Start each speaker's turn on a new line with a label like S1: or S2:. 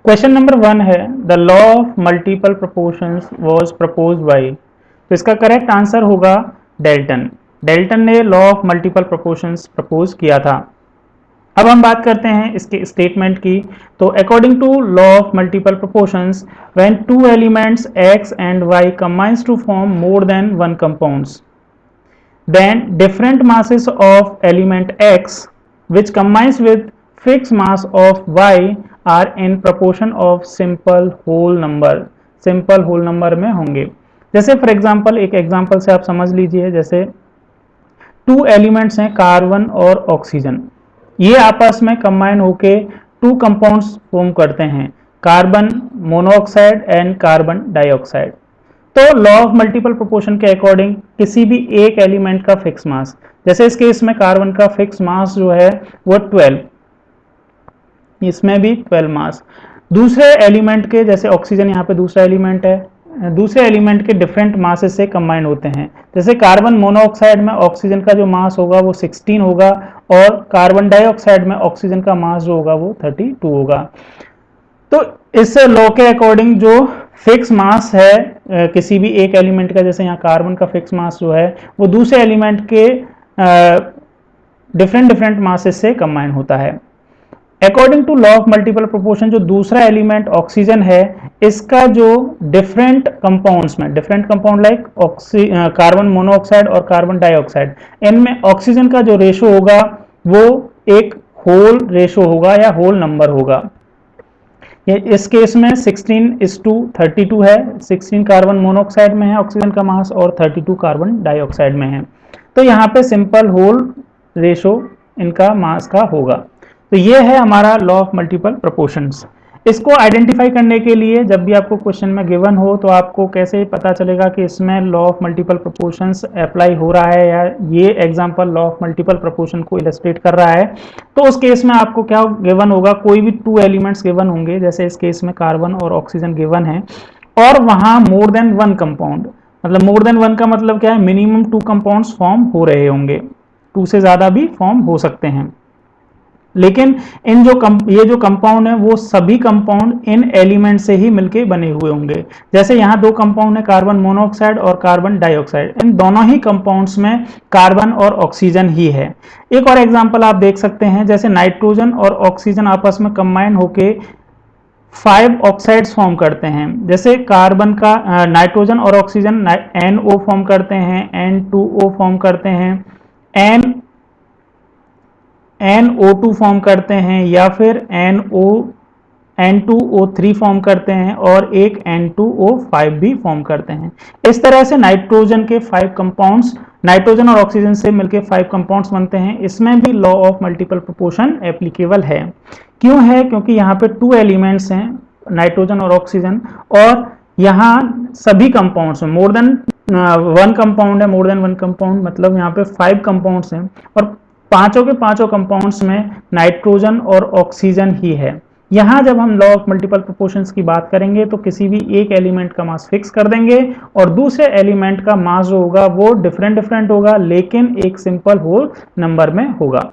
S1: Question number 1 है the law of multiple proportions was proposed by. तो इसका correct answer होगा डेल्टन। डेल्टन ने law of multiple proportions propose किया था। अब हम बात करते हैं इसके स्टेटमेंट की। तो according to law of multiple proportions when two elements x and y combines to form more than one compounds, then different masses of element x which combines with fixed mass of y are in proportion of simple whole number। Simple whole number में होंगे। जैसे for example एक example से आप समझ लीजिए, जैसे two elements हैं कार्बन और ऑक्सीजन, ये आपस में कंबाइन होके टू कंपाउंड्स फॉर्म करते हैं, carbon monoxide and carbon dioxide. तो लॉ ऑफ मल्टीपल प्रोपोर्शन के अकॉर्डिंग किसी भी एक एलिमेंट का फिक्स मास, जैसे इस केस में कार्बन का फिक्स मास जो है वो 12, इसमें भी 12 मास। दूसरे एलिमेंट के, जैसे ऑक्सीजन यहाँ पे दूसरा एलिमेंट है, दूसरे एलिमेंट के डिफरेंट मासेस से कंबाइन होते हैं। जैसे कार्बन मोनोऑक्साइड में ऑक्सीजन का जो मास होगा वो 16 होगा और कार्बन डाइऑक्साइड में ऑक्सीजन का मास जो होगा वो 32 होगा। तो इस लॉ के अकॉर्डिंग जो फिक्स मास है किसी भी एक एलिमेंट का, जैसे यहाँ कार्बन का फिक्स मास जो है वो दूसरे एलिमेंट के डिफरेंट मासेस से कंबाइन होता है। According to law of multiple proportion जो दूसरा एलिमेंट ऑक्सीजन है, इसका जो डिफरेंट कंपाउंड्स में, different compound like carbon monoxide और कार्बन डाइऑक्साइड, इनमें ऑक्सीजन का जो रेशो होगा वो एक होल रेशो होगा या होल नंबर होगा। इस केस में 16:32 है। 16 कार्बन मोनोऑक्साइड में है ऑक्सीजन का मास और 32 कार्बन डाइऑक्साइड में है। तो यहाँ पे सिंपल होल रेशो इनका मास का होगा। तो ये है हमारा लॉ ऑफ मल्टीपल प्रोपोर्शंस। इसको आइडेंटिफाई करने के लिए जब भी आपको क्वेश्चन में गिवन हो तो आपको कैसे पता चलेगा कि इसमें law of multiple proportions apply हो रहा है या ये example law of multiple proportion को इलस्ट्रेट कर रहा है। तो उस केस में आपको क्या गिवन होगा, कोई भी टू एलिमेंट्स गिवन होंगे, जैसे इस केस में कार्बन और ऑक्सीजन गिवन है और वहां मोर देन वन कंपाउंड, मतलब मोर देन वन का मतलब क्या है, मिनिमम टू कंपाउंड्स फॉर्म हो रहे होंगे, टू से ज्यादा भी फॉर्म हो सकते हैं। लेकिन इन ये जो कंपाउंड है वो सभी कंपाउंड इन एलिमेंट से ही मिलके बने हुए होंगे। जैसे यहाँ दो कंपाउंड है, कार्बन मोनोऑक्साइड और कार्बन डाइऑक्साइड, इन दोनों ही कंपाउंड्स में कार्बन और ऑक्सीजन ही है। एक और एग्जांपल आप देख सकते हैं, जैसे नाइट्रोजन और ऑक्सीजन आपस में कंबाइन होके 5 ऑक्साइड्स फॉर्म करते हैं। जैसे कार्बन का नाइट्रोजन और ऑक्सीजन NO फॉर्म करते हैं, N2O फॉर्म करते हैं, NO2 फॉर्म करते हैं, या फिर N2O3 फॉर्म करते हैं और एक N2O5 भी फॉर्म करते हैं। इस तरह से नाइट्रोजन के 5 कंपाउंड्स, नाइट्रोजन और ऑक्सीजन से मिलकर 5 कंपाउंड्स बनते हैं। इसमें भी law of multiple proportion applicable है। क्यों है? क्योंकि यहाँ पे 2 एलिमेंट्स हैं, नाइट्रोजन और ऑक्सीजन, और यहाँ सभी कंपाउंड्स में मोर देन वन कंपाउंड है। मोर देन वन कंपाउंड मतलब यहाँ पे 5 कंपाउंड्स हैं और पांचों के पांचों कंपाउंड्स में नाइट्रोजन और ऑक्सीजन ही है। यहां जब हम लॉ ऑफ मल्टीपल प्रोपोर्शंस की बात करेंगे तो किसी भी एक एलिमेंट का मास फिक्स कर देंगे और दूसरे एलिमेंट का मास जो होगा वो डिफरेंट होगा, लेकिन एक सिंपल होल नंबर में होगा।